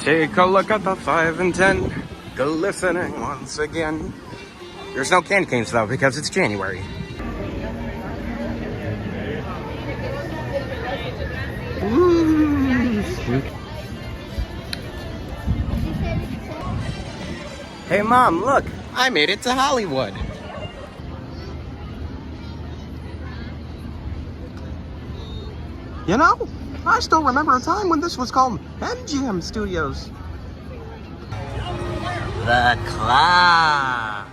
Take a look at the 5 and 10, glistening once again. There's no candy canes though, because it's January. Ooh. Hey Mom, look, I made it to Hollywood. You know, I still remember a time when this was called MGM Studios. The Claw.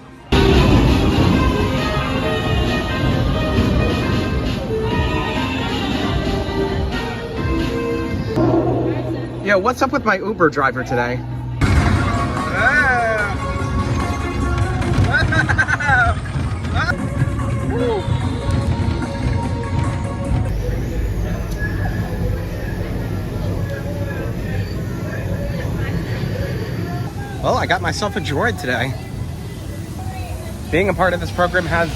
Yo, what's up with my Uber driver today? Well, I got myself a droid today. Being a part of this program has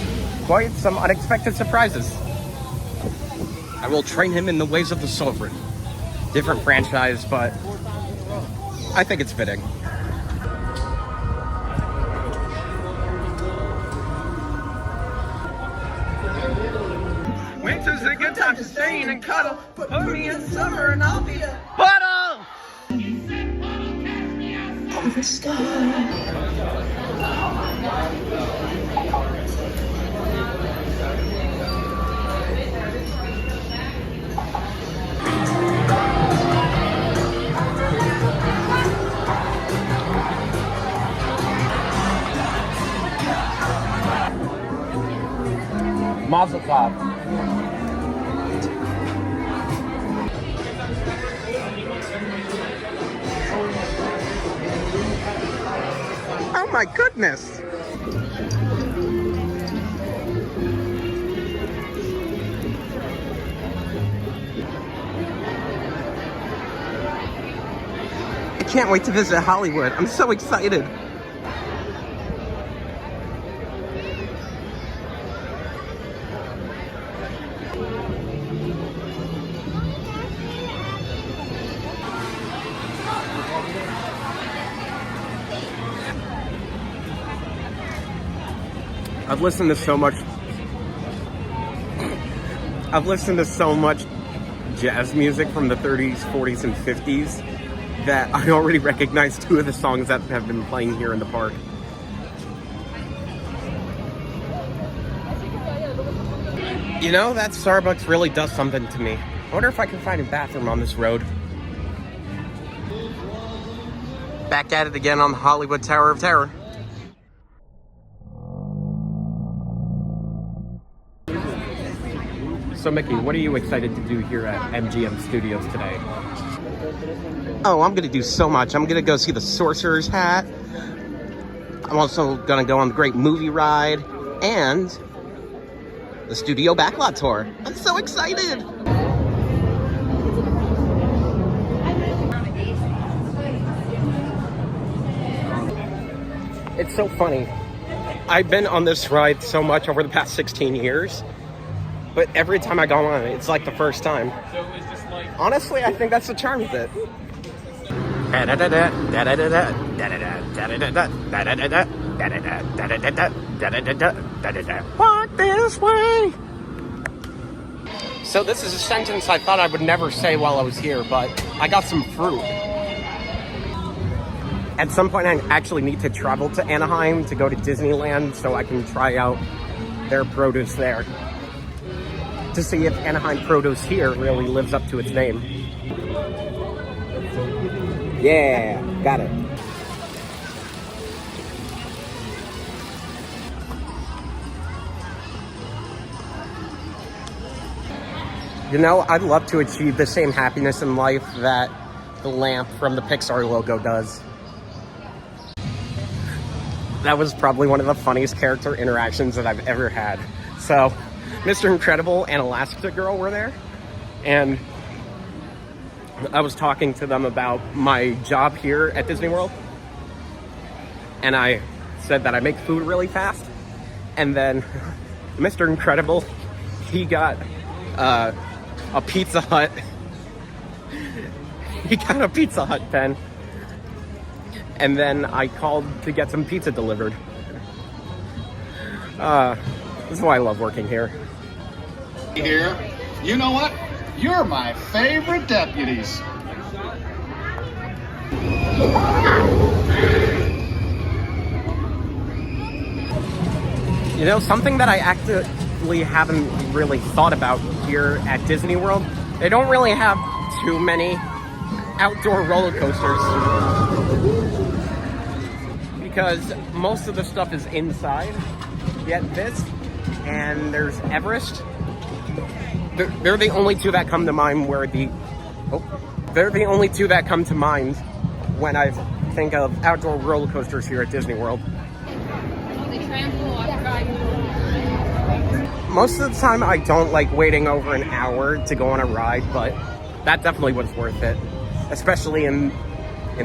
quite some unexpected surprises. I will train him in the ways of the Sovereign. Different franchise, but I think it's fitting. Winter's a good time to stay in and cuddle. Put me in summer and I'll be a puddle! The sky. Mazel tov. Oh my goodness! I can't wait to visit Hollywood. I'm so excited. I've listened to so much jazz music from the 30s, 40s, and 50s that I already recognize 2 of the songs that have been playing here in the park. You know, that Starbucks really does something to me. I wonder if I can find a bathroom on this road. Back at it again on the Hollywood Tower of Terror. So Mickey, what are you excited to do here at MGM Studios today? Oh, I'm gonna do so much. I'm gonna go see the Sorcerer's Hat. I'm also gonna go on the Great Movie Ride and the Studio Backlot Tour. I'm so excited! It's so funny. I've been on this ride so much over the past 16 years. But every time I go on it, it's like the first time. Honestly, I think that's the charm of it. Walk this way. So this is a sentence I thought I would never say while I was here, but I got some fruit. At some point, I actually need to travel to Anaheim to go to Disneyland so I can try out their produce there, to see if Anaheim produce here really lives up to its name. Yeah, got it. You know, I'd love to achieve the same happiness in life that the lamp from the Pixar logo does. That was probably one of the funniest character interactions that I've ever had. So, Mr. Incredible and Elastigirl were there, and I was talking to them about my job here at Disney World, and I said that I make food really fast, and then Mr. Incredible, he got a Pizza Hut. He got a Pizza Hut pen, and then I called to get some pizza delivered. This is why I love working here. Here, you know what? You're my favorite deputies. You know, something that I actually haven't really thought about here at Disney World, they don't really have too many outdoor roller coasters because most of the stuff is inside. Yet this, and there's Everest. They're the only two that come to mind they're the only two that come to mind when I think of outdoor roller coasters here at Disney World. Most of the time I don't like waiting over an hour to go on a ride, but that definitely was worth it, especially in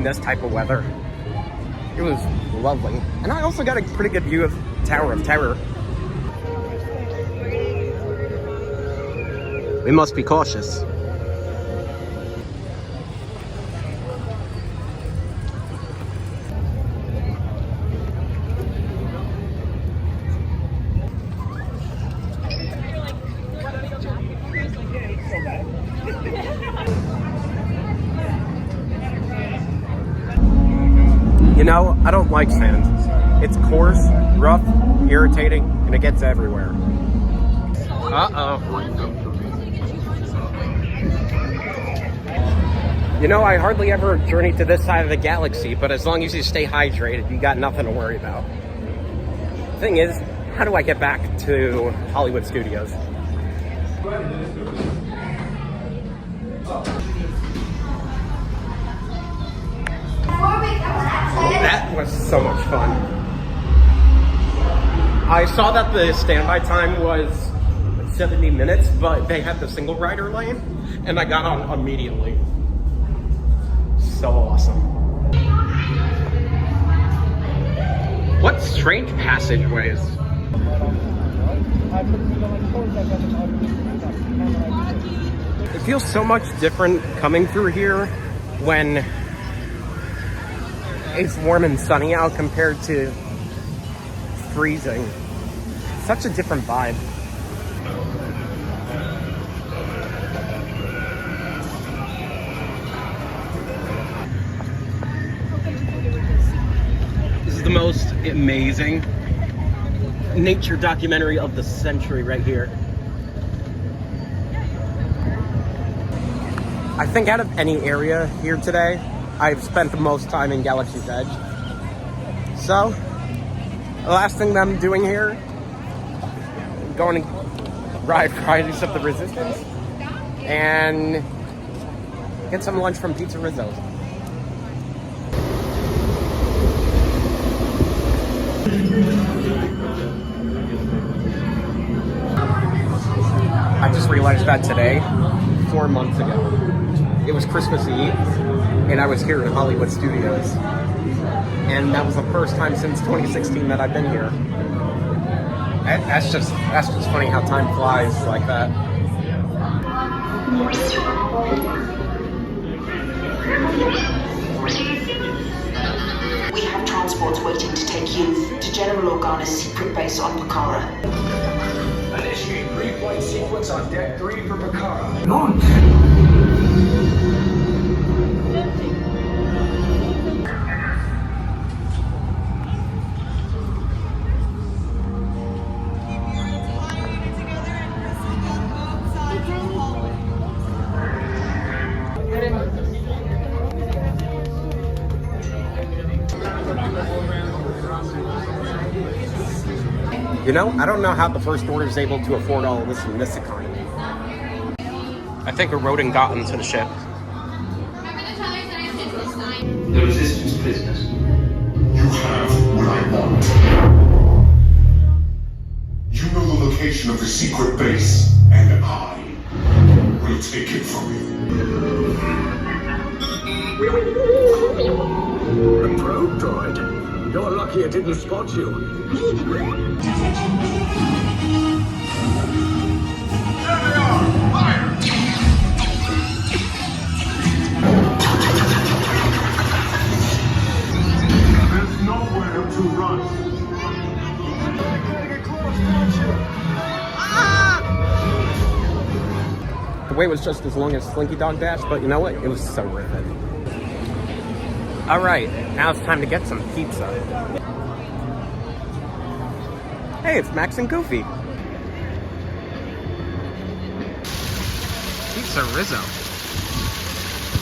this type of weather. It was lovely. And I also got a pretty good view of Tower of Terror. We must be cautious. You know, I don't like sand. It's coarse, rough, irritating, and it gets everywhere. You know, I hardly ever journey to this side of the galaxy, but as long as you stay hydrated, you got nothing to worry about. Thing is, how do I get back to Hollywood Studios? That was so much fun. I saw that the standby time was 70 minutes, but they had the single rider lane, and I got on immediately. So awesome. What strange passageways. It feels so much different coming through here when it's warm and sunny out compared to freezing. Such a different vibe. This is the most amazing nature documentary of the century right here. I think out of any area here today, I've spent the most time in Galaxy's Edge. So, the last thing that I'm doing here, going to ride Rise of the Resistance and get some lunch from Pizza Rizzo's. I just realized that today, 4 months ago, it was Christmas Eve, and I was here at Hollywood Studios. And that was the first time since 2016 that I've been here. That's just funny how time flies like that. We have transports waiting to take you to General Organa's secret base on Bakara. Initiate pre-flight sequence on Deck 3 for Bakara. Launch! You know, I don't know how the First Order is able to afford all of this in this economy. I think a rodent got into the ship. The Resistance business. You have what I want. You know the location of the secret base, and I will take it from you. A probe droid. You're lucky it didn't spot you. There they are! Fire! wait was just as long as Slinky Dog Dash, but you know what? It was so worth it. All right, now it's time to get some pizza. Hey, it's Max and Goofy. Pizza Rizzo.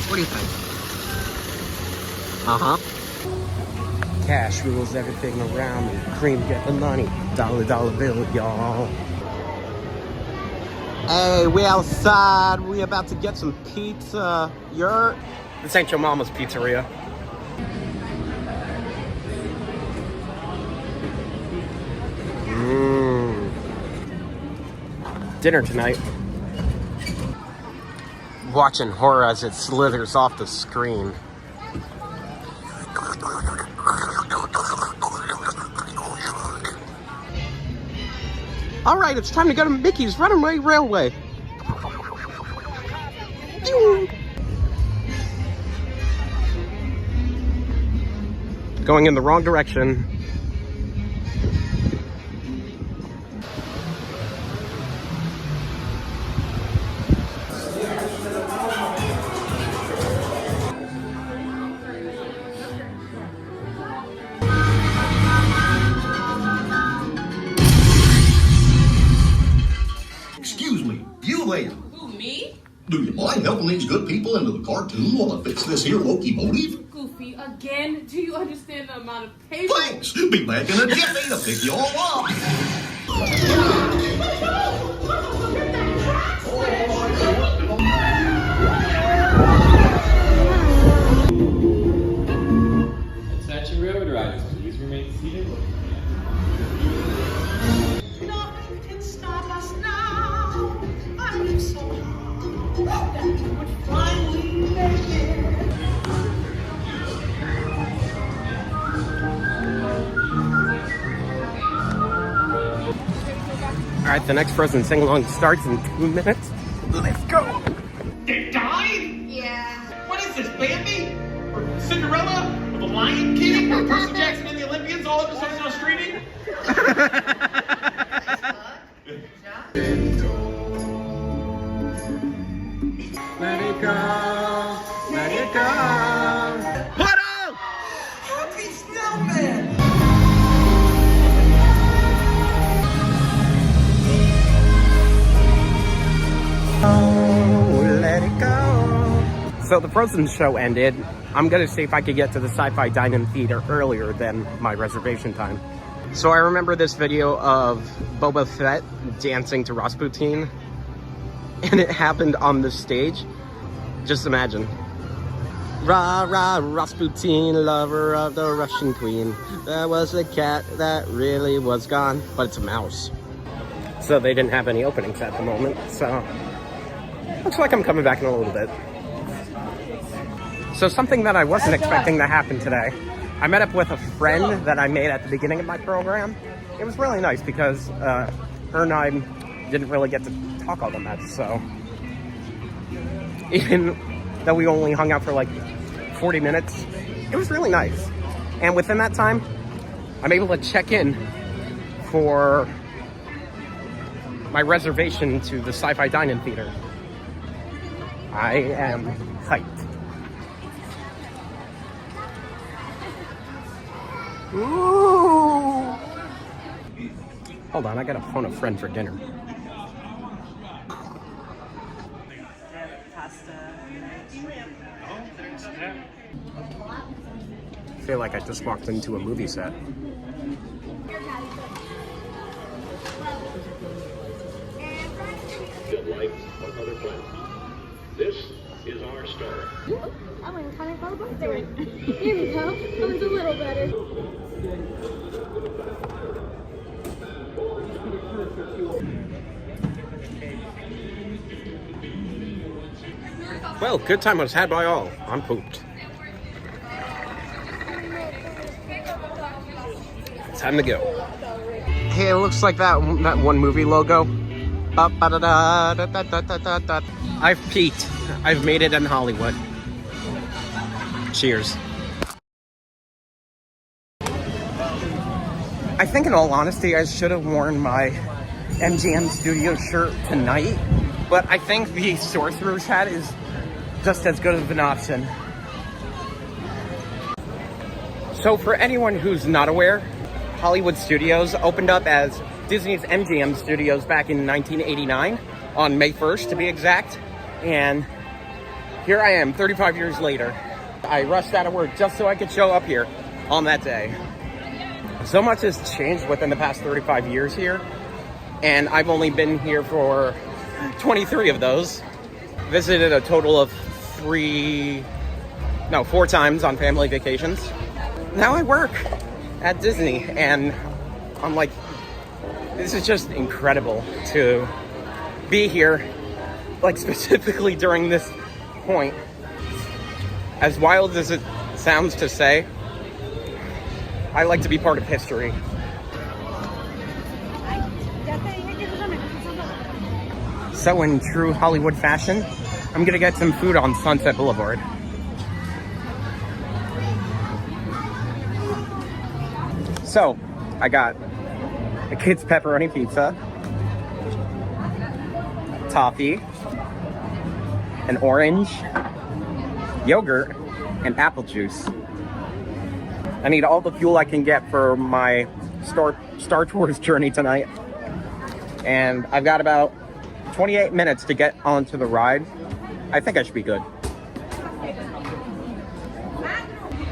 What do you think? Uh-huh. Cash rules everything around me. Cream get the money. Dollar bill, y'all. Hey, we outside. We about to get some pizza. This ain't your mama's pizzeria. Dinner tonight. Watching horror as it slithers off the screen. All right, it's time to go to Mickey's Runaway Railway. Going in the wrong direction. Excuse me, you there. Who, me? Do you mind helping these good people into the cartoon while I fix this here locomotive? Goofy, again? Do you understand the amount of paper? Thanks! Be back in a jiffy to pick you all up. Attention railroad riders, please remain seated. Nothing can stop us now. I knew so long that we would finally make it. All right, the next Frozen sing-along starts in 2 minutes. Let's go. They died? Yeah. What is this, Bambi? Or Cinderella? Or The Lion King? Or Percy Jackson and the Olympians? All episodes now streaming? Let it go. Let it go. What up? Happy Snowman! Oh, let it go. So the Frozen show ended. I'm gonna see if I could get to the Sci-Fi Dine-In Theater earlier than my reservation time. So I remember this video of Boba Fett dancing to Rasputin, and it happened on the stage. Just imagine. Rah, rah, Rasputin, lover of the Russian queen. There was a cat that really was gone, but it's a mouse. So they didn't have any openings at the moment, so looks like I'm coming back in a little bit. So something that I wasn't expecting to happen today. I met up with a friend that I made at the beginning of my program. It was really nice because her and I didn't really get to talk all that much, so even though we only hung out for like 40 minutes, it was really nice. And within that time, I'm able to check in for my reservation to the Sci-Fi Dine-In Theater. I am hyped. Ooh. Hold on, I gotta phone a friend for dinner. I feel like I just walked into a movie set. Like on other planets. This is our star. I went kind of close there. Here we go. That was a little better. Well, good time was had by all. I'm pooped. Time to go. Hey, it looks like that one movie logo. I've peaked. I've made it in Hollywood. Cheers. I think in all honesty, I should have worn my MGM Studios shirt tonight But I think the sorcerer's hat is just as good of an option. So for anyone who's not aware, Hollywood Studios opened up as Disney's MGM Studios back in 1989, on May 1st to be exact. And here I am, 35 years later. I rushed out of work just so I could show up here on that day. So much has changed within the past 35 years here, and I've only been here for 23 of those. Visited a total of 4 times on family vacations. Now I work at Disney, and I'm like, this is just incredible to be here, like specifically during this point. As wild as it sounds to say, I like to be part of history. So in true Hollywood fashion, I'm gonna get some food on Sunset Boulevard. So, I got a kid's pepperoni pizza, toffee, an orange, yogurt, and apple juice. I need all the fuel I can get for my Star Tours journey tonight. And I've got about 28 minutes to get onto the ride. I think I should be good.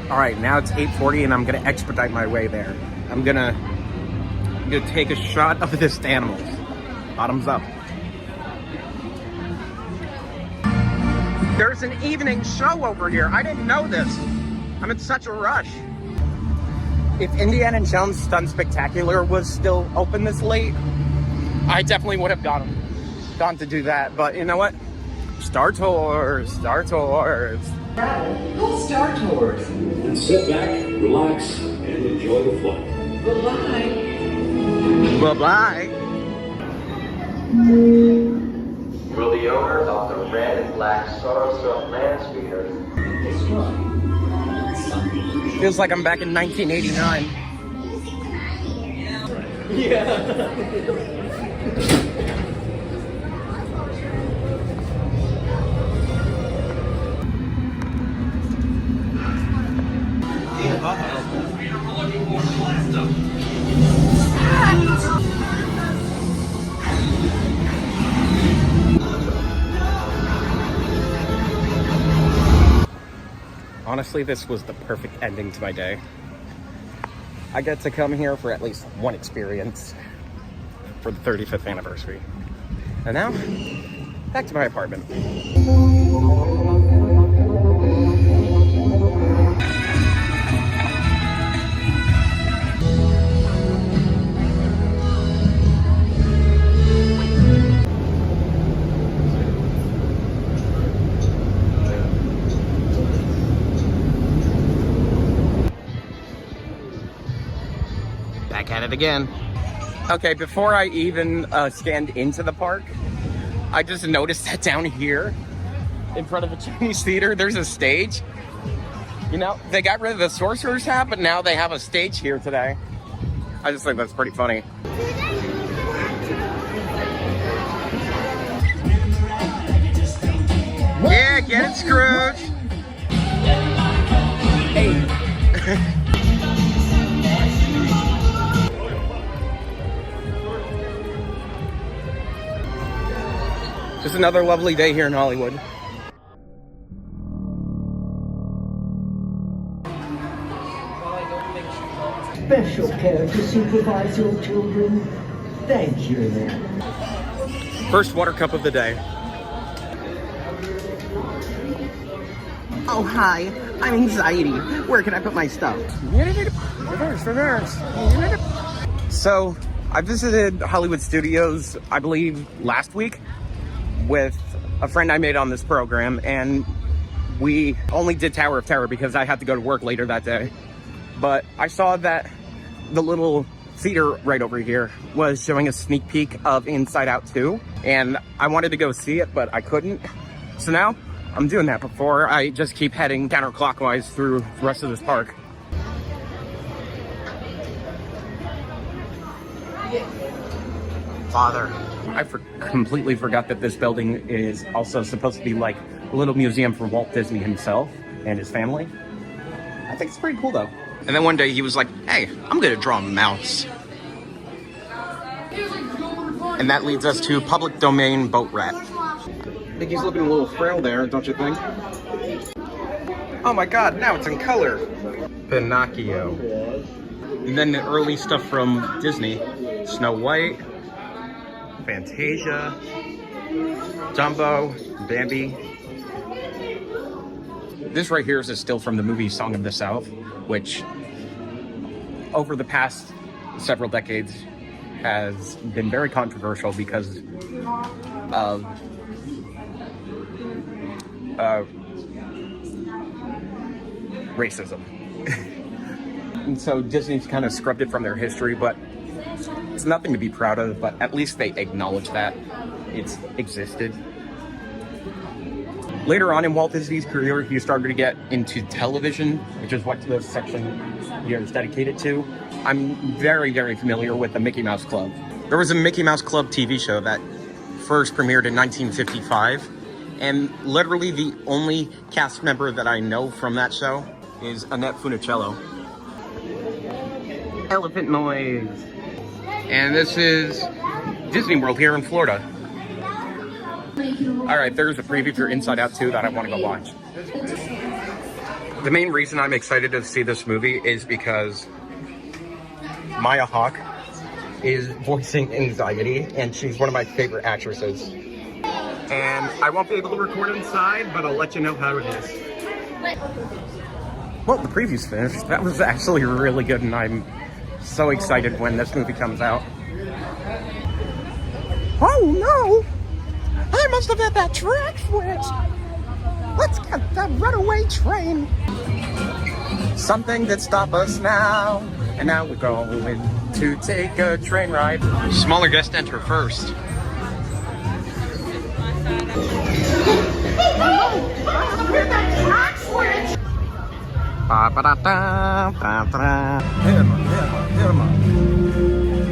All right, now it's 8:40 and I'm gonna expedite my way there. I'm gonna take a shot of this animals. Bottoms up. There's an evening show over here. I didn't know this. I'm in such a rush. If Indiana Jones Stunt Spectacular was still open this late, I definitely would have gone to do that. But you know what? Star Tours. Go Star Tours. And sit back, relax, and enjoy the flight. Bye-bye. Bye-bye. Will the owner of the red and black Sorrow land speeder Feels like I'm back in 1989. Yeah. Honestly, this was the perfect ending to my day. I get to come here for at least one experience for the 35th anniversary. And now, back to my apartment. Back at it again. Okay, before I even scanned into the park, I just noticed that down here in front of a Chinese theater, there's a stage. You know, they got rid of the sorcerer's hat, but now they have a stage here today. I just think that's pretty funny. Yeah, get it, Scrooge. Hey. Just another lovely day here in Hollywood. Special care to supervise your children. Thank you, then. First water cup of the day. Oh, hi. I'm Anxiety. Where can I put my stuff? Reverse. So, I visited Hollywood Studios, I believe, last week with a friend I made on this program, and we only did Tower of Terror because I had to go to work later that day. But I saw that the little theater right over here was showing a sneak peek of Inside Out 2, and I wanted to go see it, but I couldn't. So now I'm doing that before I just keep heading counterclockwise through the rest of this park. father. I completely forgot that this building is also supposed to be like a little museum for Walt Disney himself and his family. I think it's pretty cool though. And then one day he was like, hey, I'm gonna draw a mouse. And that leads us to public domain boat rat. I think he's looking a little frail there, don't you think? Oh my god, now it's in color. Pinocchio. And then the early stuff from Disney. Snow White, Fantasia, Dumbo, Bambi. This right here is a still from the movie Song of the South, which over the past several decades has been very controversial because of racism. And so Disney's kind of scrubbed it from their history, but it's nothing to be proud of, but at least they acknowledge that it's existed. Later on in Walt Disney's career, he started to get into television, which is what this section here is dedicated to. I'm very, very familiar with the Mickey Mouse Club. There was a Mickey Mouse Club TV show that first premiered in 1955, and literally the only cast member that I know from that show is Annette Funicello. Elephant noise. And this is Disney World here in Florida. All right, there's a preview for Inside Out 2 that I want to go watch. The main reason I'm excited to see this movie is because Maya Hawke is voicing anxiety, and she's one of my favorite actresses. And I won't be able to record inside, but I'll let you know how it is. Well, the preview's finished. That was actually really good, and I'm so excited when this movie comes out. Oh no! I must have hit that track switch! Let's get that runaway train! Something that stop us now. And now we're going to take a train ride. Smaller guests enter first.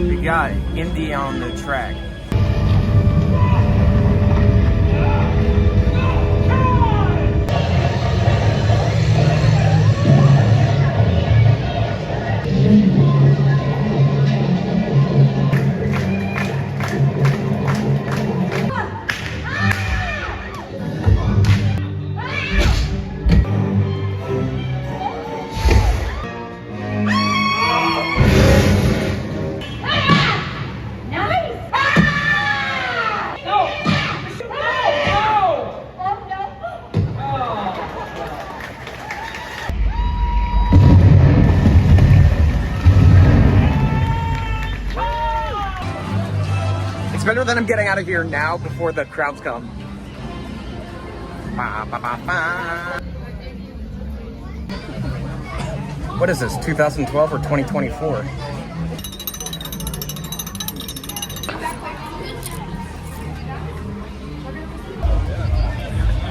We got Indy on the track. Better than I'm getting out of here now before the crowds come. Ba, ba, ba, ba. What is this, 2012 or 2024?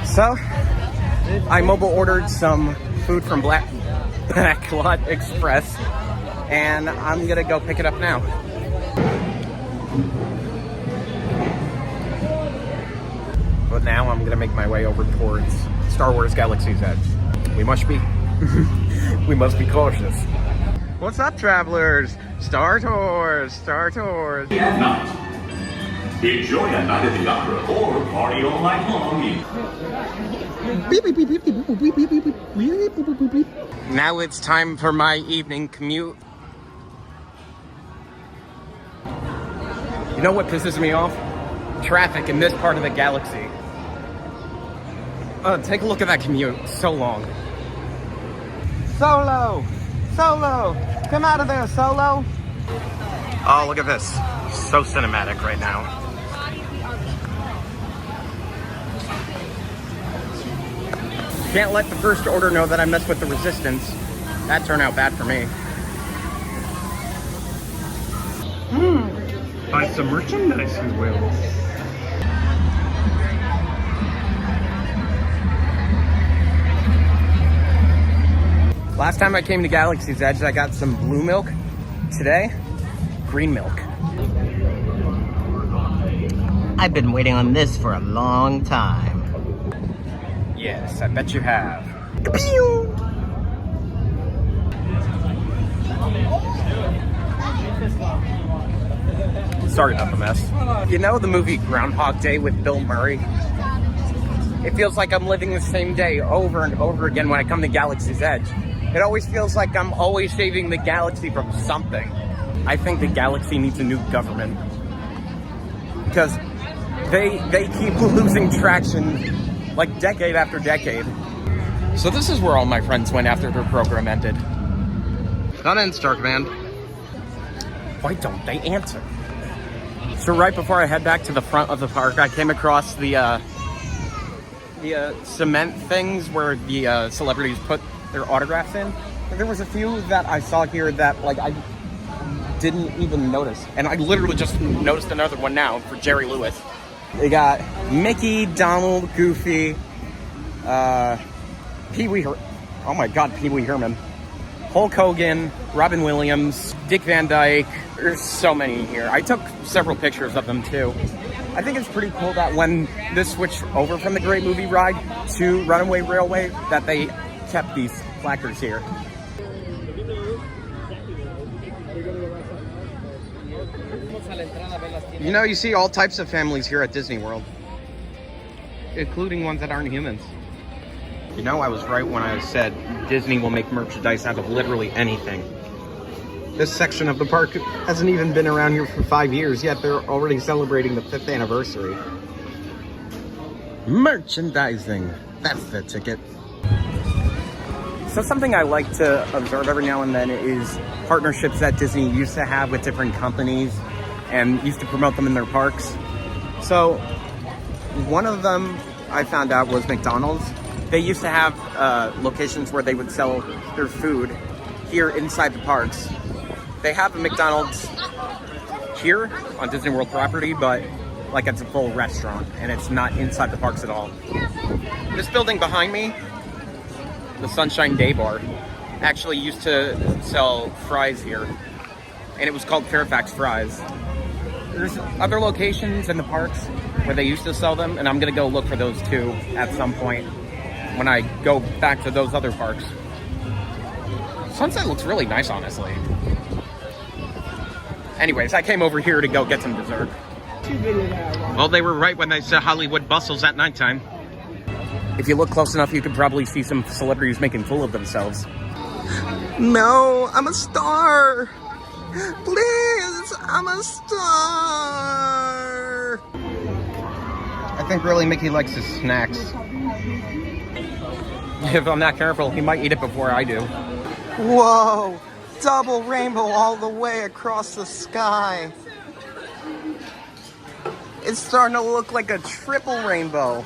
So, I mobile ordered some food from Blacklot Express, and I'm gonna go pick it up now. But now I'm gonna make my way over towards Star Wars Galaxy's Edge. We must be cautious. What's up, travelers? Star Tours, Star Tours. Night. Enjoy a night at the opera or party all night long. Now it's time for my evening commute. You know what pisses me off? Traffic in this part of the galaxy. Take a look at that commute. So long. Solo! Solo! Come out of there, Solo! Oh, look at this. So cinematic right now. Can't let the First Order know that I messed with the Resistance. That turned out bad for me. Buy some merchandise, you will. Last time I came to Galaxy's Edge, I got some blue milk. Today, green milk. I've been waiting on this for a long time. Yes, I bet you have. Sorry about the mess. You know the movie Groundhog Day with Bill Murray? It feels like I'm living the same day over and over again when I come to Galaxy's Edge. It always feels like I'm always saving the galaxy from something. I think the galaxy needs a new government. Because they keep losing traction like decade after decade. So this is where all my friends went after their program ended. Come in, Star Command. Why don't they answer? So right before I head back to the front of the park, I came across the cement things where the celebrities put their autographs in. And there was a few that I saw here that like I didn't even notice. And I literally just noticed another one now for Jerry Lewis. They got Mickey, Donald, Goofy, Pee-wee, oh my God, Pee-wee Herman, Hulk Hogan, Robin Williams, Dick Van Dyke. There's so many here. I took several pictures of them too. I think it's pretty cool that when this switched over from the Great Movie Ride to Runaway Railway, that they kept these placards here. You know, you see all types of families here at Disney World, including ones that aren't humans. You know, I was right when I said Disney will make merchandise out of literally anything. This section of the park hasn't even been around here for 5 years, yet they're already celebrating the 5th anniversary. Merchandising, that's the ticket. So something I like to observe every now and then is partnerships that Disney used to have with different companies and used to promote them in their parks. So one of them I found out was McDonald's. They used to have locations where they would sell their food here inside the parks. They have a McDonald's here on Disney World property, but like it's a full restaurant and it's not inside the parks at all. This building behind me, the Sunshine Day Bar, actually used to sell fries here, and it was called Fairfax Fries. There's other locations in the parks where they used to sell them, and I'm gonna go look for those too at some point when I go back to those other parks. Sunset looks really nice, honestly. Anyways, I came over here to go get some dessert. Well, they were right when they said Hollywood bustles at nighttime. If you look close enough, you could probably see some celebrities making fool of themselves. No, I'm a star! Please, I'm a star! I think really Mickey likes his snacks. If I'm not careful, he might eat it before I do. Whoa! Double rainbow all the way across the sky. It's starting to look like a triple rainbow.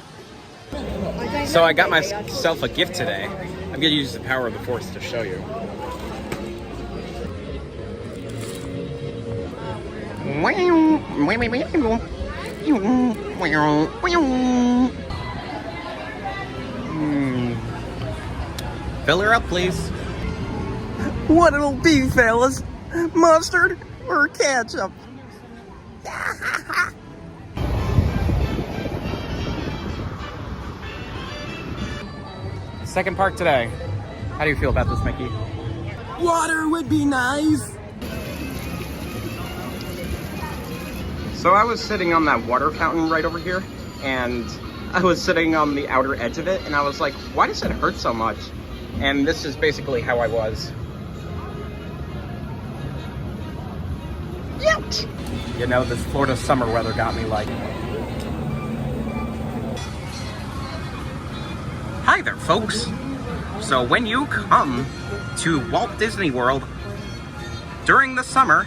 So I got myself a gift today. I'm gonna use the power of the Force to show you. Fill her up, please. What it'll be, fellas? Mustard or ketchup? Second park today. How do you feel about this, Mickey? Water would be nice. So I was sitting on that water fountain right over here, and I was sitting on the outer edge of it, and I was like, why does it hurt so much? And this is basically how I was. Yet! You know, this Florida summer weather got me like... Hi there, folks. So when you come to Walt Disney World during the summer,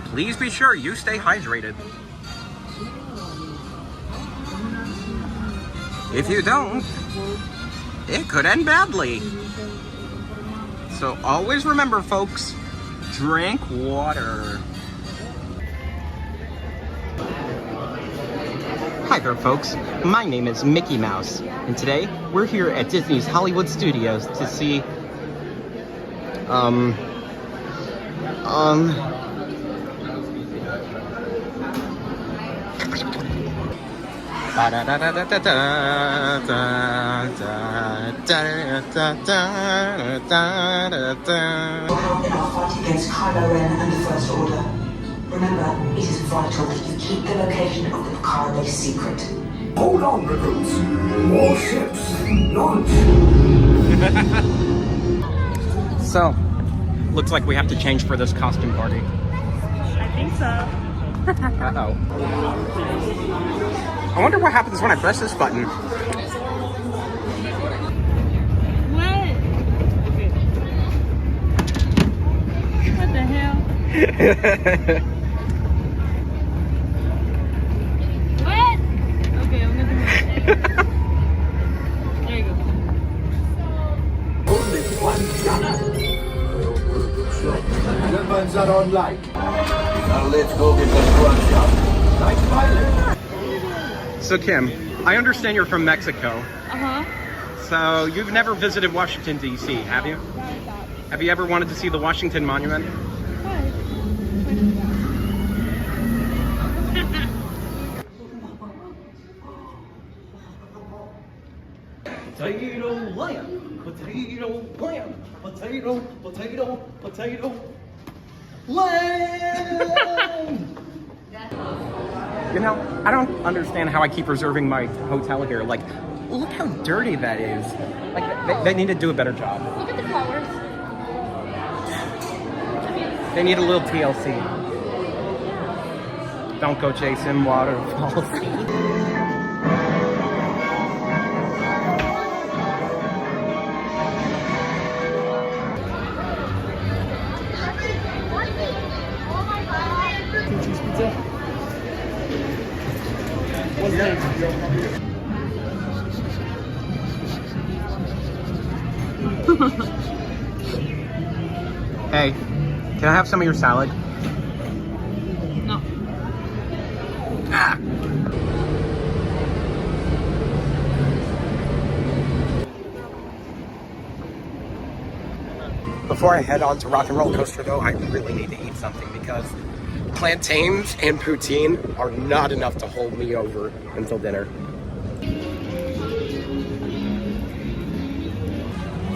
please be sure you stay hydrated. If you don't, it could end badly. So always remember, folks, drink water. Hi there, folks. My name is Mickey Mouse, and today we're here at Disney's Hollywood Studios to see Help in our fight against Kylo Ren and the First Order. Remember, it is vital that you keep the location of the Picard base secret. Hold on, recruits. All ships, launch. So, looks like we have to change for this costume party. I think so. Uh-oh. I wonder what happens when I press this button. What? What the hell? What? Okay, I'm gonna do it. There you go. Only one gunner. Weapons are online. Now let's go get the squad shot. Like pilot. So Kim, I understand you're from Mexico. Uh-huh. So you've never visited Washington, D.C., have you? Have you ever wanted to see the Washington Monument? Potato lamb, potato lamb, potato, potato, potato lamb. You know, I don't understand how I keep reserving my hotel here. Like, look how dirty that is. Like, they need to do a better job. Look at the flowers. They need a little TLC. Don't go chasing waterfalls. Hey, can I have some of your salad? No. Ah. Before I head on to Rock and Roller Coaster, though, I really need to eat something because plantains and poutine are not enough to hold me over until dinner.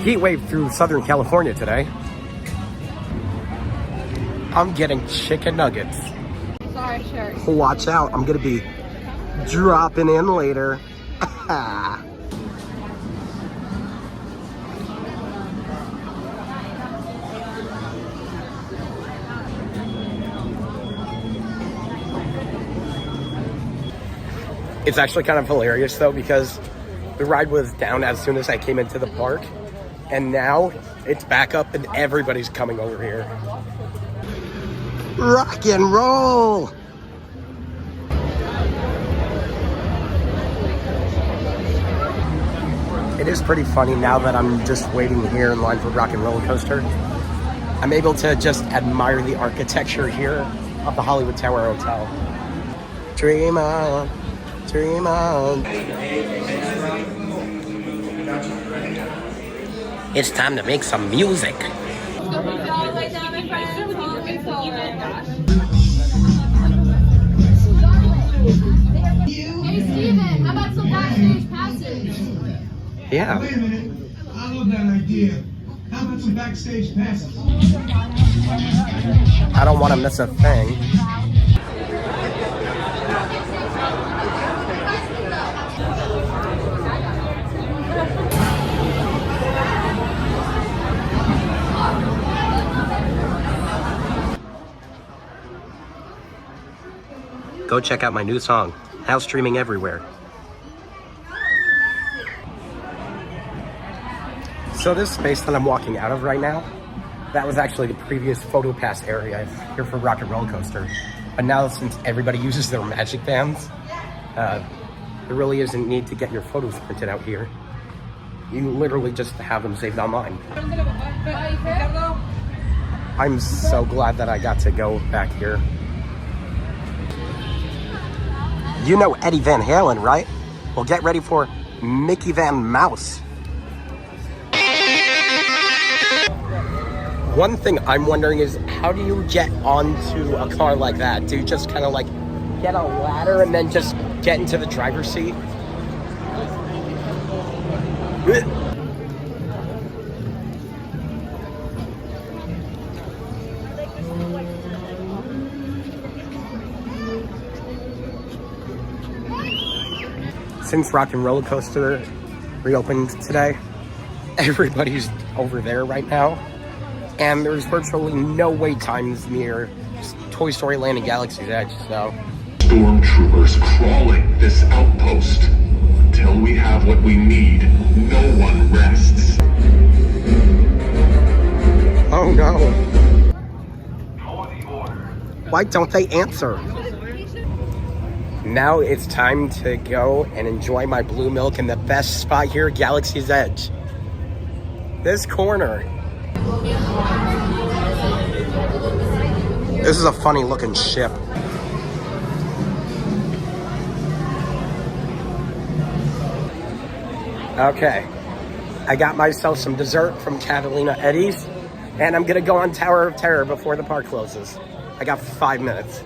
Heat wave through Southern California today. I'm getting chicken nuggets. Sorry, sure. Watch out, I'm gonna be dropping in later. It's actually kind of hilarious though, because the ride was down as soon as I came into the park, and now it's back up and everybody's coming over here. Rock and roll! It is pretty funny now that I'm just waiting here in line for Rock and Roller Coaster. I'm able to just admire the architecture here of the Hollywood Tower Hotel. Dream on, dream on. It's time to make some music. Hey Steven, how about some backstage passes? Yeah. Wait a minute. I love that idea. How about some backstage passes? I don't want to miss a thing. Go check out my new song, now streaming everywhere. So this space that I'm walking out of right now, that was actually the previous photo pass area here for Rock and Roller Coaster. But now since everybody uses their magic bands, there really isn't need to get your photos printed out here. You literally just have them saved online. I'm so glad that I got to go back here. You know Eddie Van Halen, right? Well, get ready for Mickey Van Mouse. One thing I'm wondering is, how do you get onto a car like that? Do you just kind of like get a ladder and then just get into the driver's seat. Since Rock and Roller Coaster reopened today, everybody's over there right now, and there's virtually no wait times near Toy Story Land and Galaxy's Edge, so. Stormtroopers crawling this outpost. Until we have what we need, no one rests. Oh no. Why don't they answer? Now it's time to go and enjoy my blue milk in the best spot here at Galaxy's Edge. This corner. This is a funny looking ship. Okay, I got myself some dessert from Catalina Eddie's, and I'm gonna go on Tower of Terror before the park closes. I got 5 minutes.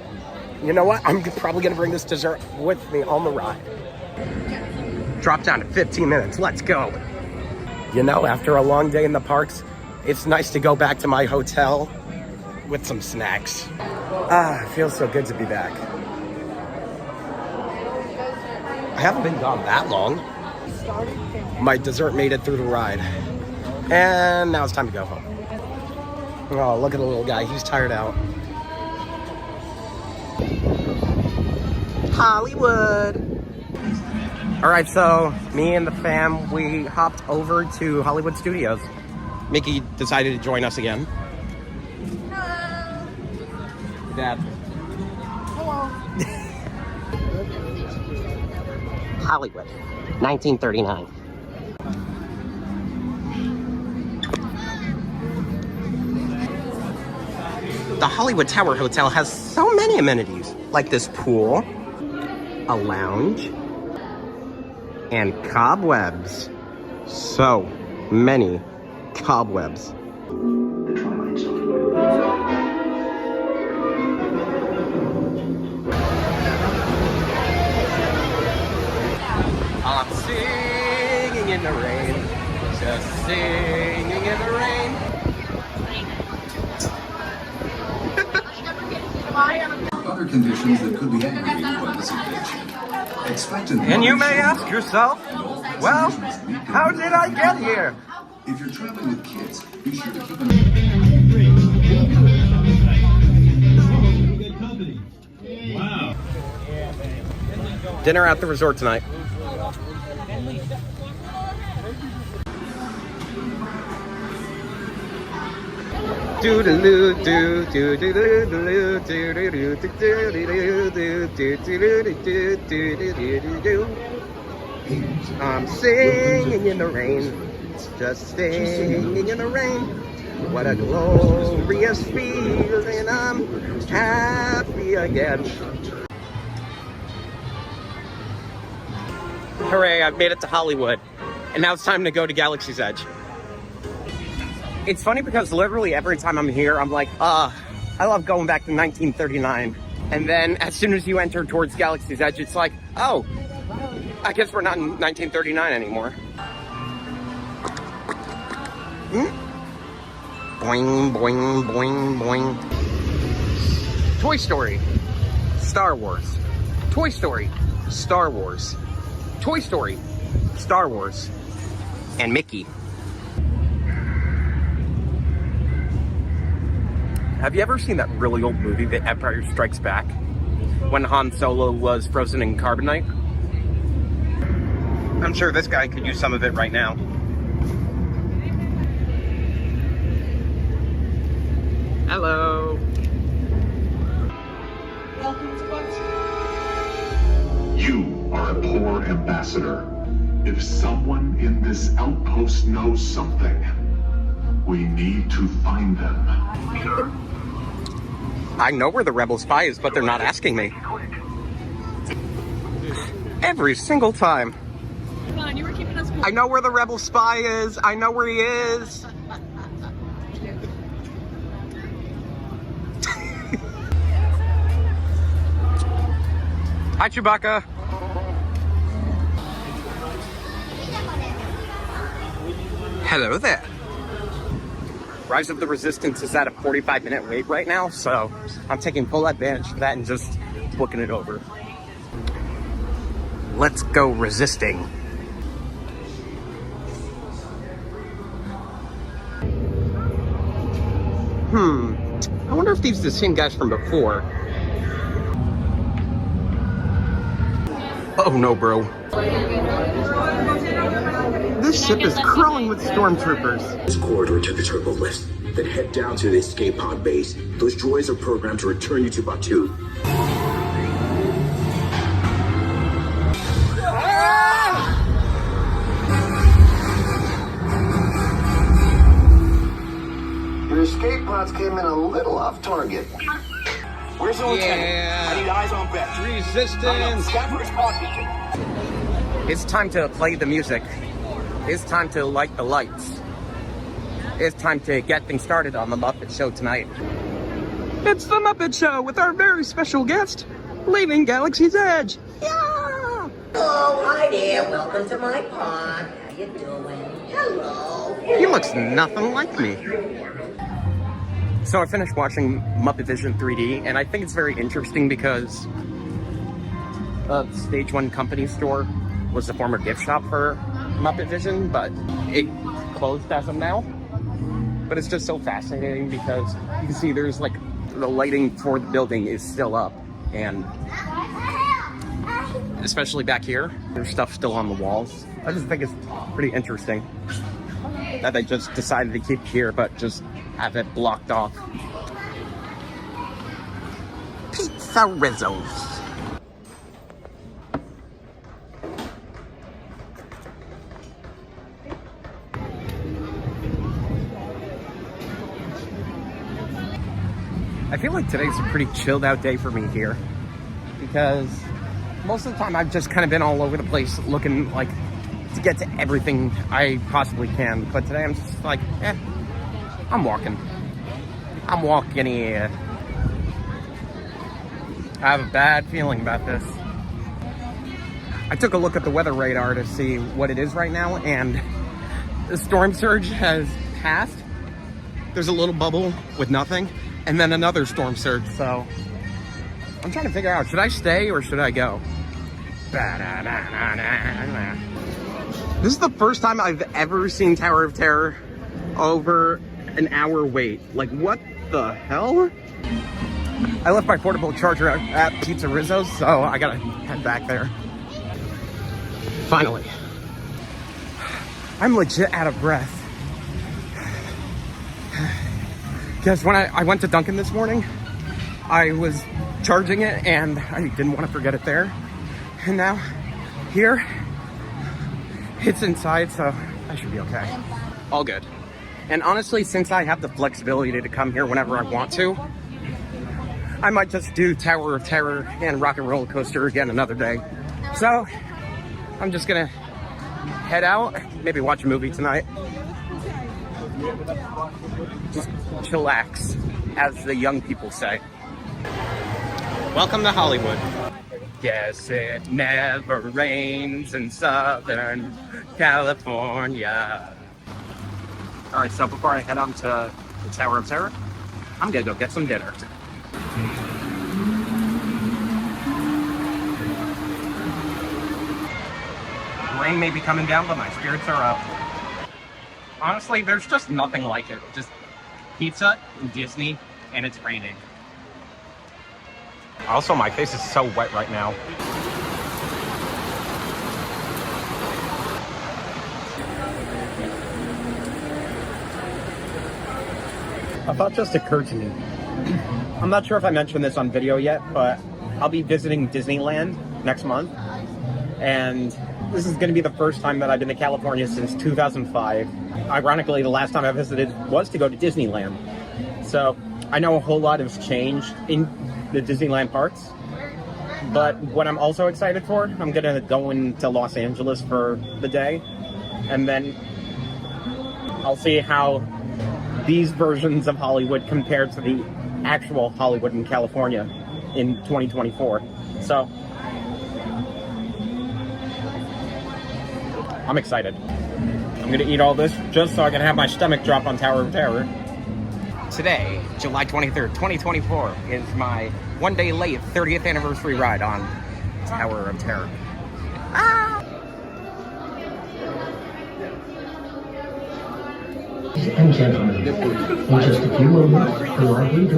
You know what? I'm probably gonna bring this dessert with me on the ride. Drop down to 15 minutes, let's go. You know, after a long day in the parks, it's nice to go back to my hotel with some snacks. It feels so good to be back. I haven't been gone that long. My dessert made it through the ride. And now it's time to go home. Oh, look at the little guy, he's tired out. Hollywood. All right, so me and the fam, we hopped over to Hollywood Studios. Mickey decided to join us again. Hello. Dad. Hello. Hollywood, 1939. The Hollywood Tower Hotel has so many amenities, like this pool, a lounge, and cobwebs. So many cobwebs. I'm singing in the rain, just singing in the rain. Other conditions that could be aggravated by this invasion. And you may ask yourself, well, how did I get here? If you're traveling with kids, be sure to keep an Wow. Dinner at the resort tonight. I'm singing in the rain, just singing in the rain. What a glorious feeling, I'm happy again. Hooray, I've made it to Hollywood. And now it's time to go to Galaxy's Edge. It's funny because literally every time I'm here, I'm like, I love going back to 1939. And then as soon as you enter towards Galaxy's Edge, it's like, oh, I guess we're not in 1939 anymore. Boing, boing, boing, boing. Toy Story, Star Wars. Toy Story, Star Wars. Toy Story, Star Wars, and Mickey. Have you ever seen that really old movie, The Empire Strikes Back? When Han Solo was frozen in carbonite? I'm sure this guy could use some of it right now. Hello. Welcome to Bucks. You are a poor ambassador. If someone in this outpost knows something, we need to find them. I know where the rebel spy is, but they're not asking me. Every single time. Come on, you were keeping us cool. I know where the rebel spy is. I know where he is. Hi, Chewbacca. Hello there. Rise of the Resistance is at a 45-minute wait right now, so I'm taking full advantage of that and just booking it over. Let's go resisting. I wonder if these are the same guys from before. Oh no, bro. This ship is crawling with stormtroopers. This corridor to the turbo lift, then head down to the escape pod base. Those droids are programmed to return you to Batuu. Your escape pods came in a little off target. Where's the lieutenant? I need eyes on Beck. Resistance. It's time to play the music. It's time to light the lights. It's time to get things started on the Muppet Show tonight. It's the Muppet Show with our very special guest, leaving Galaxy's Edge. Yeah! Oh, hi there. Welcome to my pod. How you doing? Hello. He looks nothing like me. So I finished watching Muppet Vision 3D, and I think it's very interesting because the Stage 1 company store was the former gift shop for Muppet Vision, but it closed as of now. But it's just so fascinating because you can see there's like the lighting for the building is still up, and especially back here, there's stuff still on the walls. I just think it's pretty interesting that they just decided to keep it here, but just have it blocked off. Pizza Rizzos. I feel like today's a pretty chilled out day for me here because most of the time I've just kind of been all over the place looking like to get to everything I possibly can, but today I'm just like, I'm walking here. I have a bad feeling about this. I took a look at the weather radar to see what it is right now, and the storm surge has passed. There's a little bubble with nothing, and then another storm surge, so I'm trying to figure out, should I stay or should I go? This is the first time I've ever seen Tower of Terror over an hour wait. Like, what the hell? I left my portable charger at Pizza Rizzo's, so I gotta head back there. Finally. I'm legit out of breath. Because when I went to Dunkin' this morning, I was charging it and I didn't want to forget it there. And now, here, it's inside, so I should be okay. All good. And honestly, since I have the flexibility to come here whenever I want to, I might just do Tower of Terror and Rock and Roller Coaster again another day. So, I'm just gonna head out, maybe watch a movie tonight. Just chillax, as the young people say. Welcome to Hollywood. Yes, it never rains in Southern California. All right, so before I head on to the Tower of Terror, I'm gonna go get some dinner. Rain may be coming down, but my spirits are up. Honestly, there's just nothing like it. Just pizza, Disney, and it's raining. Also, my face is so wet right now. A thought just occurred to me. I'm not sure if I mentioned this on video yet, but I'll be visiting Disneyland next month. And this is going to be the first time that I've been to California since 2005. Ironically, the last time I visited was to go to Disneyland. So I know a whole lot has changed in the Disneyland parks. But what I'm also excited for, I'm going to go into Los Angeles for the day. And then I'll see how these versions of Hollywood compare to the actual Hollywood in California in 2024. So I'm excited. I'm gonna eat all this just so I can have my stomach drop on Tower of Terror. Today, July 23rd, 2024, is my one day late 30th anniversary ride on Tower of Terror. And gentlemen, in just a few moments, the likely to...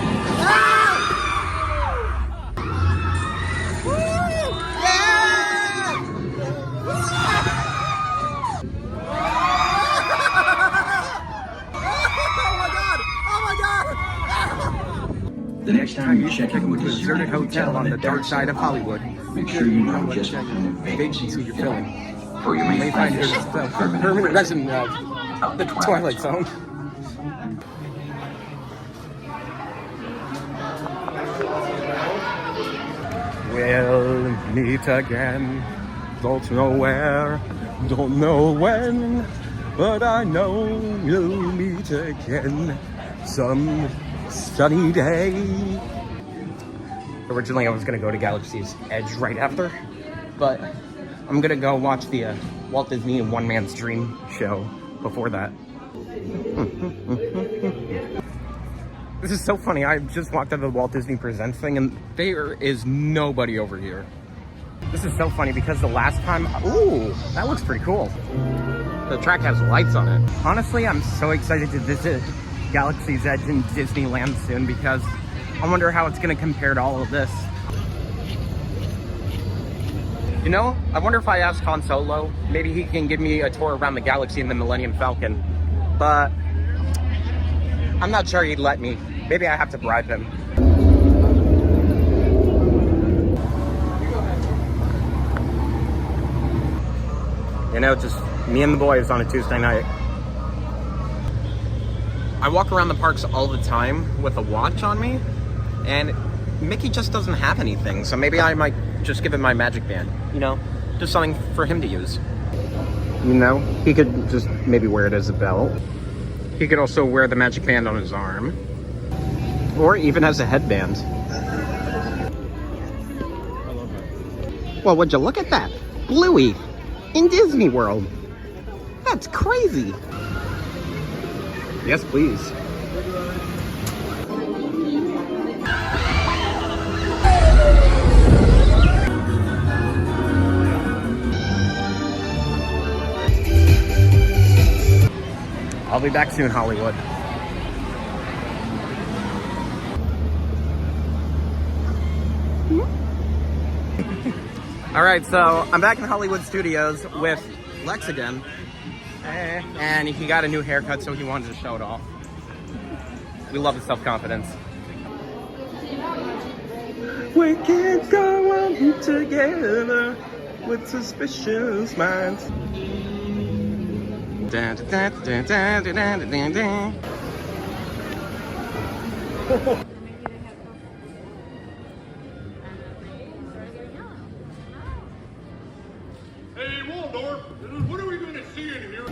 The next time you check into a deserted hotel on the dark side of Hollywood, make sure you know just what kind of vacancy you're filling. For you may find yourself a permanent resident of the Twilight Zone. We'll meet again. Don't know where, don't know when, but I know we'll meet again some sunny day. Originally, I was gonna go to Galaxy's Edge right after, but I'm gonna go watch the Walt Disney and One Man's Dream show before that. This is so funny. I just walked out of the Walt Disney Presents thing and there is nobody over here. This is so funny because the last time, ooh, that looks pretty cool. The track has lights on it. Honestly, I'm so excited to visit Galaxy's Edge in Disneyland soon because I wonder how it's gonna compare to all of this. You know, I wonder if I ask Han Solo, maybe he can give me a tour around the galaxy in the Millennium Falcon, but I'm not sure he'd let me. Maybe I have to bribe him. You know, just me and the boys on a Tuesday night. I walk around the parks all the time with a watch on me, and Mickey just doesn't have anything, so maybe I might just give him my magic band, you know? Just something for him to use. You know, he could just maybe wear it as a belt. He could also wear the magic band on his arm. Or even as a headband. Well, would you look at that? Bluey in Disney World. That's crazy. Yes, please. I'll be back soon, Hollywood. All right, so I'm back in Hollywood Studios with Lex again. And he got a new haircut, so he wanted to show it off. We love his self-confidence. We can't go on together with suspicious minds. Dun, dun, dun, dun, dun, dun, dun, dun. Hey, Waldorf, what are we going to see in here?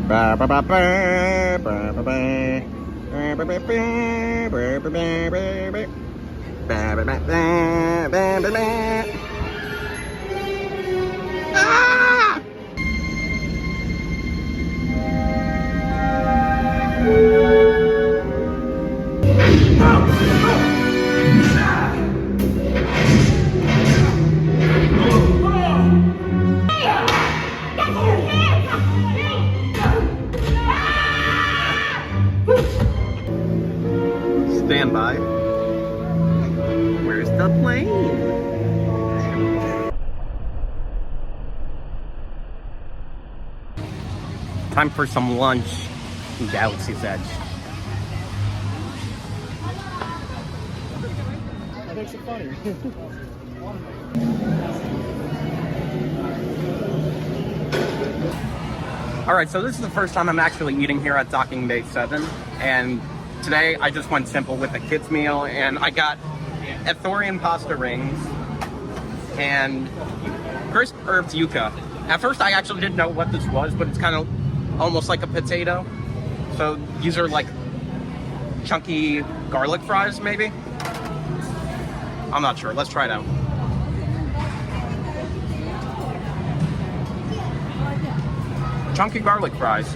Ba ba ba ba ba ba ba ba ba ba ba ba ba ba ba ba ba. Ah! Stand by. Where's the plane? Time for some lunch in Galaxy's Edge. That makes it funny. All right, so this is the first time I'm actually eating here at Docking Bay 7, and today I just went simple with a kid's meal, and I got Ethorian pasta rings and crisp herbed yuca. At first I actually didn't know what this was, but it's kind of almost like a potato. So these are like chunky garlic fries, maybe? I'm not sure. Let's try it out. chunky garlic fries.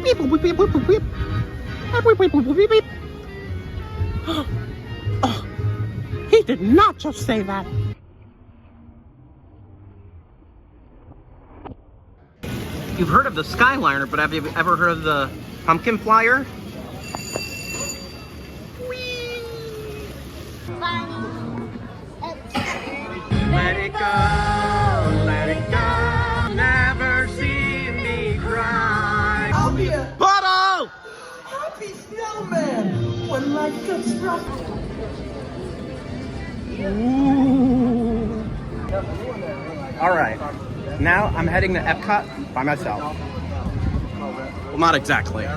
Beep, boop, beep, boop, boop, beep. Beep, beep, boop, boop, beep, beep. Oh, he did not just say that. You've heard of the Skyliner, but have you ever heard of the pumpkin flyer? Let it go, never see me cry. I'll be a Bottle! happy snowman when life gets rough. All right, now I'm heading to Epcot by myself. Well, not exactly.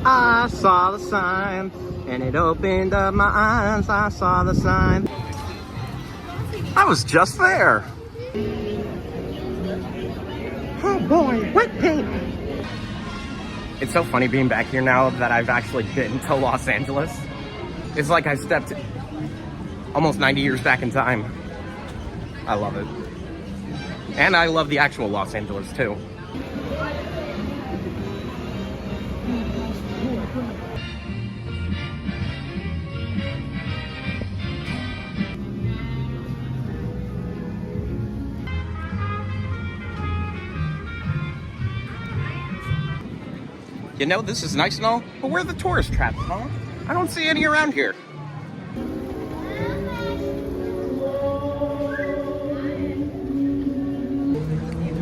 I saw the sign, and it opened up my eyes. I saw the sign. I was just there. Oh boy, wet paint. It's so funny being back here now that I've actually been to Los Angeles. It's like I stepped almost 90 years back in time. I love it. And I love the actual Los Angeles too. You know, this is nice and all, but where are the tourist traps, huh? I don't see any around here.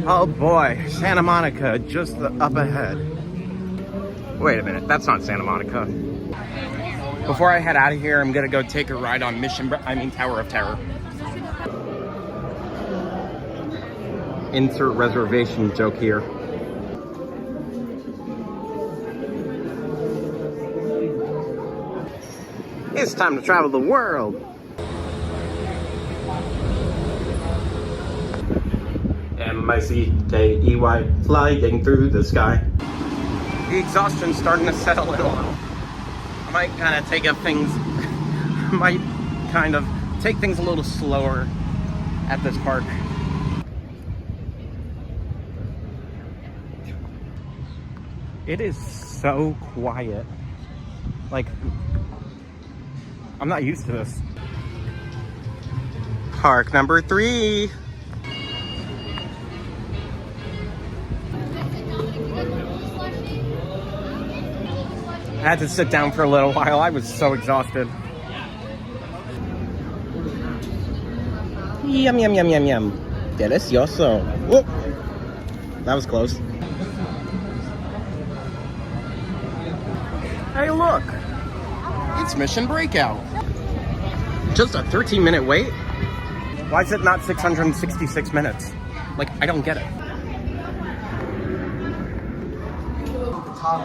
Oh boy, Santa Monica just up ahead. Wait a minute, that's not Santa Monica. Before I head out of here, I'm gonna go take a ride on Tower of Terror. Insert reservation joke here. It's time to travel the world. M-I-C-K-E-Y, flying through the sky. The exhaustion's starting to settle in a little. I might kind of take things a little slower at this park. It is so quiet. Like, I'm not used to this. Park number 3. I had to sit down for a little while. I was so exhausted. Yum, yum, yum, yum, yum. Delicioso. Whoop. That was close. Hey, look. It's Mission Breakout. Just a 13-minute wait? Why is it not 666 minutes? Like, I don't get it.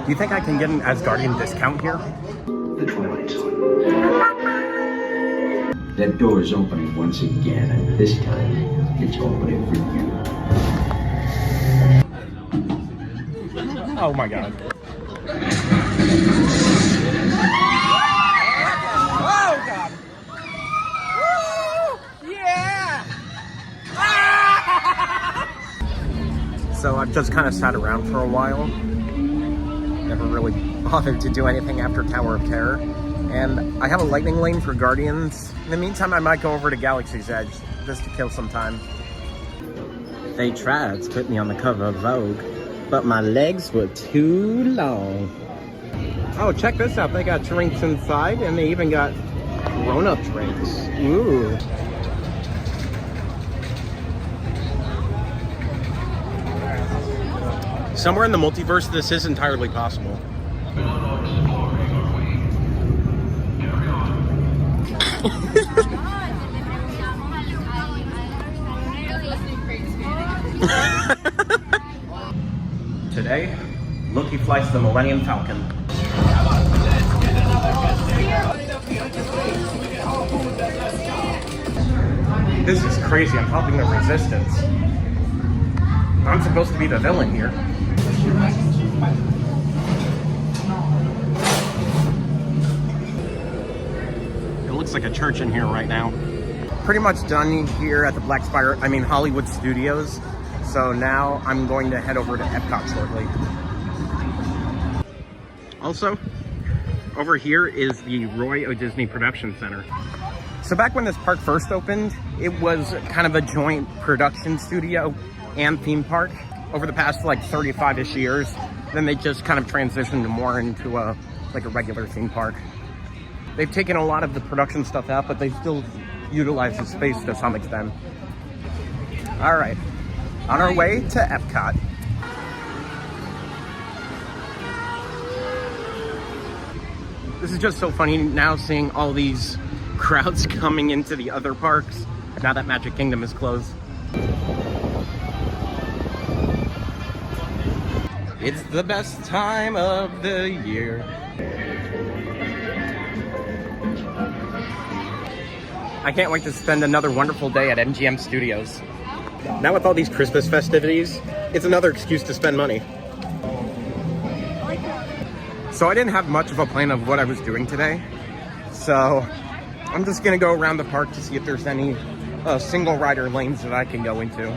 Do you think I can get an Asgardian discount here? The Twilight Zone. That door is opening once again, and this time, it's opening for you. Oh my god. Oh god! Woo! Yeah! So I've just kind of sat around for a while. Never really bothered to do anything after Tower of Terror. And I have a lightning lane for Guardians. In the meantime, I might go over to Galaxy's Edge just to kill some time. They tried to put me on the cover of Vogue, but my legs were too long. Oh, check this out. They got drinks inside, and they even got grown-up drinks. Ooh. Somewhere in the multiverse, this is entirely possible. Today, Loki flies the Millennium Falcon. This is crazy. I'm helping the Resistance. I'm supposed to be the villain here. It looks like a church in here right now. Pretty much done here at the Hollywood Studios. So now I'm going to head over to Epcot shortly. Also, over here is the Roy O. Disney Production Center. So back when this park first opened, it was kind of a joint production studio and theme park. Over the past like 35-ish years, then they just kind of transitioned more into a regular theme park. They've taken a lot of the production stuff out, but they still utilize the space to some extent. All right, on our way to Epcot. This is just so funny now, seeing all these crowds coming into the other parks now that Magic Kingdom is closed. It's the best time of the year. I can't wait to spend another wonderful day at MGM Studios. Now with all these Christmas festivities, it's another excuse to spend money. So I didn't have much of a plan of what I was doing today. So I'm just gonna go around the park to see if there's any single rider lanes that I can go into.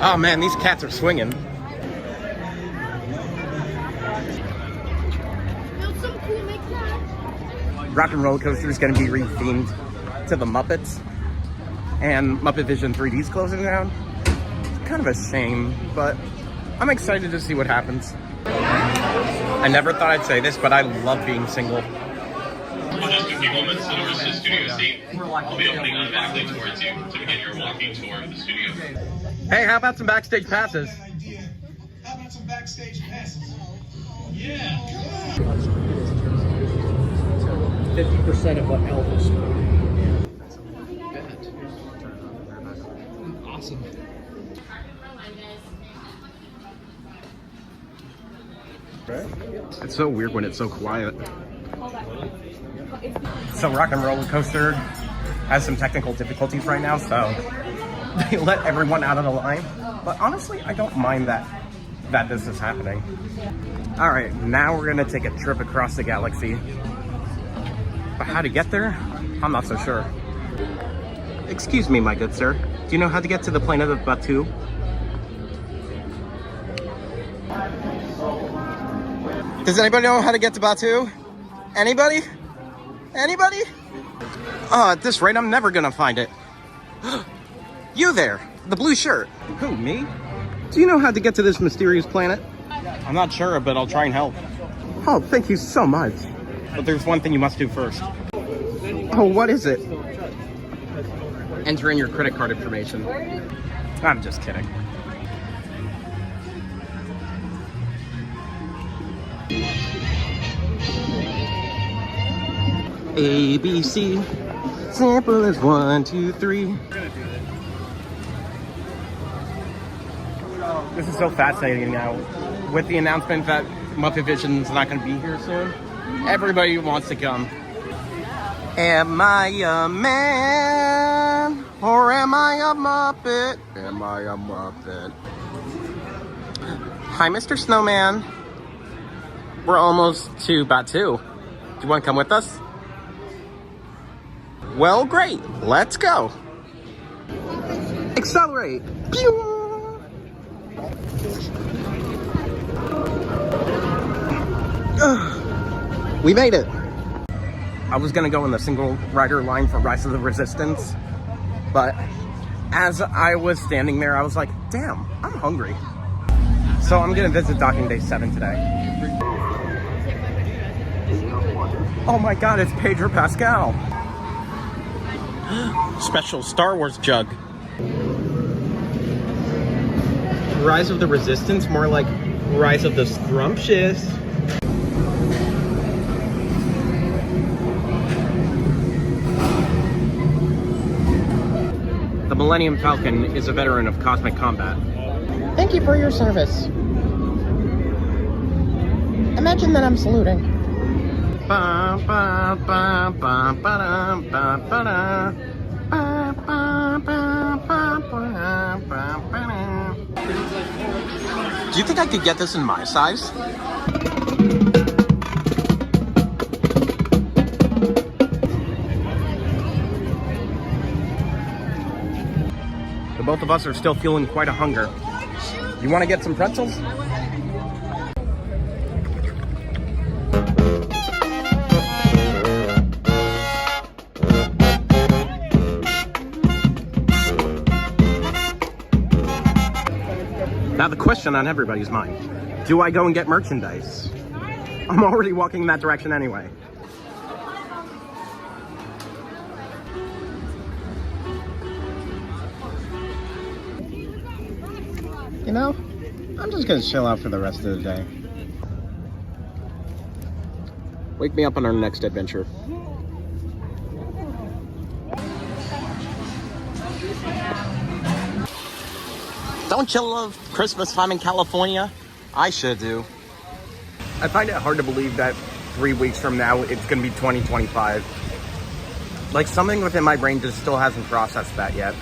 Oh man, these cats are swinging. Rock and Roller Coaster is going to be rethemed to the Muppets, and Muppet Vision 3D's closing down. It's kind of a shame, but I'm excited to see what happens. I never thought I'd say this, but I love being single. Just a few moments, the doors to the studio seat will be opening automatically towards you to begin your walking tour of the studio. Hey, how about some backstage passes? How about some backstage passes? Yeah. 50% of what Elvis. Awesome. It's so weird when it's so quiet. So Rock and Roller Coaster has some technical difficulties right now, so they let everyone out of the line. But honestly, I don't mind that this is happening. All right, now we're gonna take a trip across the galaxy. But how to get there? I'm not so sure. Excuse me, my good sir. Do you know how to get to the planet of Batuu? Does anybody know how to get to Batuu? Anybody? Anybody? Oh, at this rate, I'm never gonna find it. You there, the blue shirt. Who, me? Do you know how to get to this mysterious planet? I'm not sure, but I'll try and help. Oh, thank you so much. But there's one thing you must do first. Oh, what is it? Enter in your credit card information. I'm just kidding. A, B, C. Simple as 1, 2, 3. This is so fascinating now. With the announcement that Muppet Vision's not going to be here soon, everybody wants to come. Am I a man or am I a Muppet? Am I a Muppet? Hi, Mr. Snowman. We're almost to Batuu. Do you want to come with us? Well, great. Let's go. Accelerate. Pew! We made it. I was gonna go in the single rider line for Rise of the Resistance, but as I was standing there, I was like, damn, I'm hungry. So I'm gonna visit Docking Day 7 today. Oh my god, it's Pedro Pascal. Special Star Wars jug. Rise of the Resistance, more like Rise of the Scrumptious. The Millennium Falcon is a veteran of cosmic combat. Thank you for your service. Imagine that I'm saluting. Do you think I could get this in my size? both of us are still feeling quite a hunger. You want to get some pretzels? Now the question on everybody's mind, do I go and get merchandise? I'm already walking in that direction anyway. You know, I'm just gonna chill out for the rest of the day. Wake me up on our next adventure. Don't you love Christmas time in California? I sure do. I find it hard to believe that 3 weeks from now, it's gonna be 2025. Like, something within my brain just still hasn't processed that yet.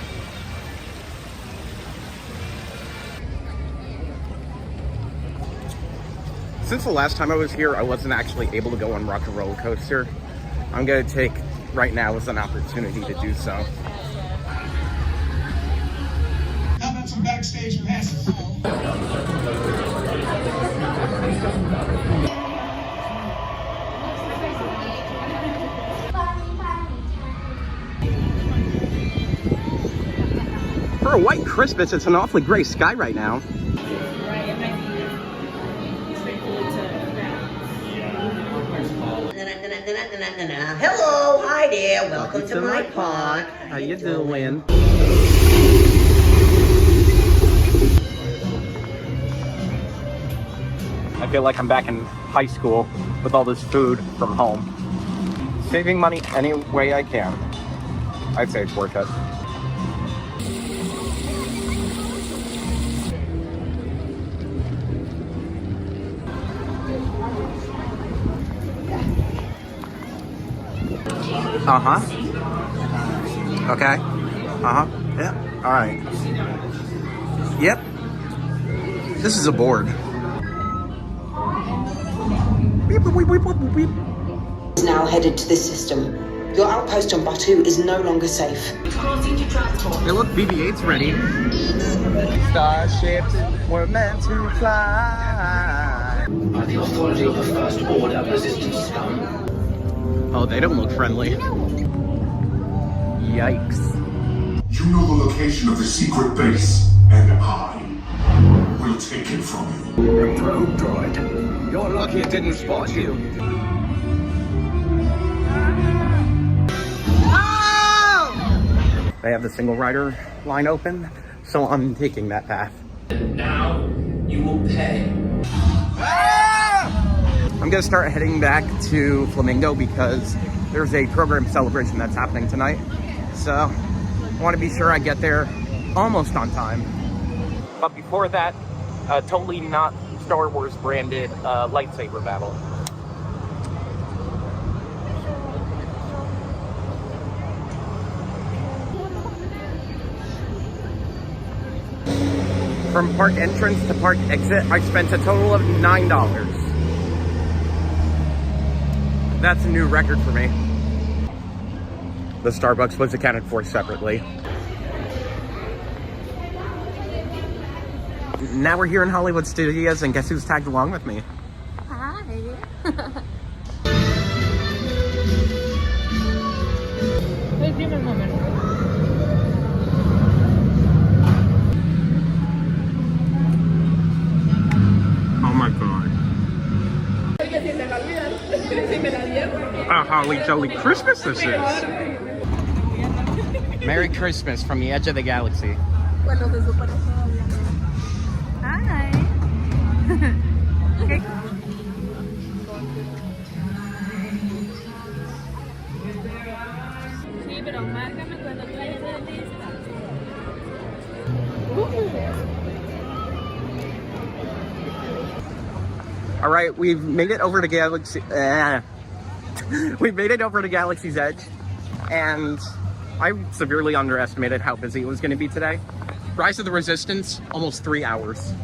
Since the last time I was here, I wasn't actually able to go on Rock and Roller Coaster. I'm gonna take right now as an opportunity to do so. How about some backstage passes? For a white Christmas, it's an awfully gray sky right now. Hello, hi there, welcome to my park. How you doing? I feel like I'm back in high school with all this food from home. Saving money any way I can. I'd say it's worth it. Uh-huh. Okay. Uh-huh. Yeah. All right. Yep. This is a board. Beep, beep, beep, beep, beep, beep. Is now headed to this system. Your outpost on Batu is no longer safe. Hey, look, BB-8's ready. Starships were meant to fly. By the authority of the First Order, resistance scum. Oh, they don't look friendly. Yikes. You know the location of the secret base, and I will take it from you. Probe droid. You're lucky it didn't spot you. They have the single rider line open, so I'm taking that path. Now you will pay. I'm gonna start heading back to Flamingo because there's a program celebration that's happening tonight. So I want to be sure I get there almost on time. But before that, totally not Star Wars branded lightsaber battle. From park entrance to park exit, I spent a total of $9. That's a new record for me. The Starbucks was accounted for separately. Now we're here in Hollywood Studios, and guess who's tagged along with me? Hi. Wait, give me a moment. Oh my god. A holly jolly Christmas this is. Merry Christmas from the edge of the galaxy. Hi. Okay. Sí, pero márcame cuando tú estés lista. All right, we've made it over to Galaxy. We've made it over to Galaxy's Edge, and I severely underestimated how busy it was going to be today. Rise of the Resistance, almost 3 hours.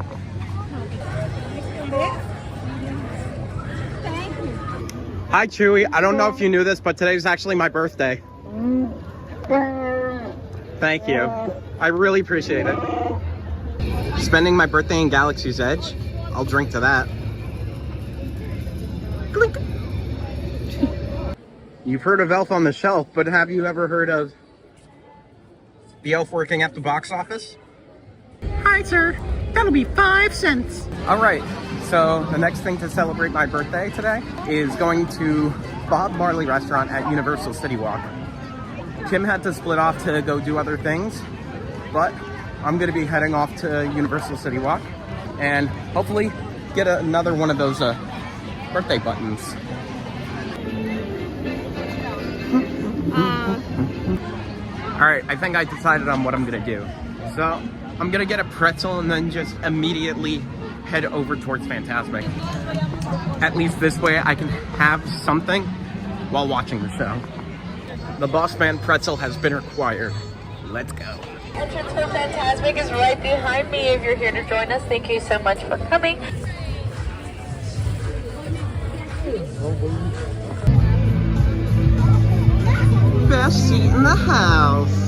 Hi, Chewie. I don't know if you knew this, but today's actually my birthday. Thank you. I really appreciate it. Spending my birthday in Galaxy's Edge. I'll drink to that. Clink. You've heard of Elf on the Shelf, but have you ever heard of the elf working at the box office? Hi, sir. That'll be 5 cents. All right, so the next thing to celebrate my birthday today is going to Bob Marley Restaurant at Universal City Walk. Kim had to split off to go do other things, but I'm gonna be heading off to Universal City Walk and hopefully get another one of those birthday buttons. All right, I think I decided on what I'm gonna do. So I'm gonna get a pretzel and then just immediately head over towards Fantasmic. At least this way I can have something while watching the show. The Boss Man pretzel has been acquired. Let's go. Entrance for Fantasmic is right behind me. If you're here to join us, thank you so much for coming. Best seat in the house.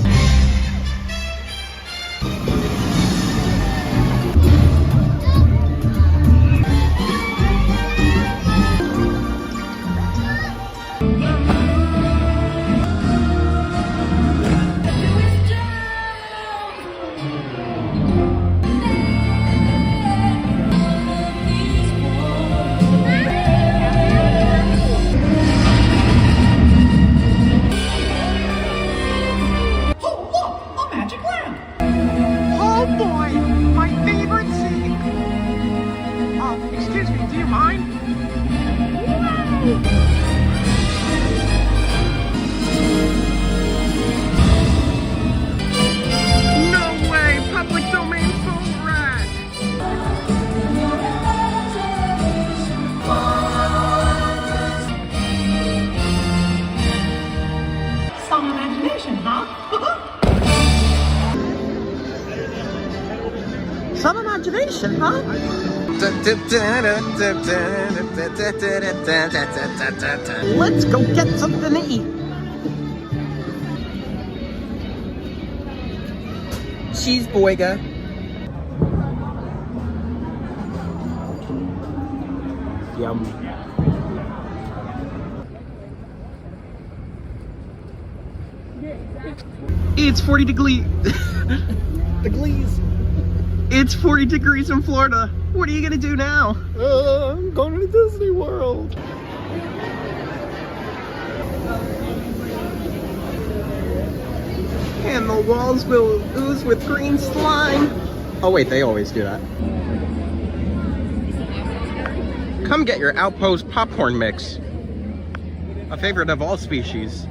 Some imagination, huh? Let's go get something to eat. Cheeseburger. Yum. It's 40 degrees. It's 40 degrees in Florida. What are you gonna do now? I'm going to Disney World. And the walls will ooze with green slime. Oh wait, they always do that. Come get your Outpost popcorn mix. A favorite of all species.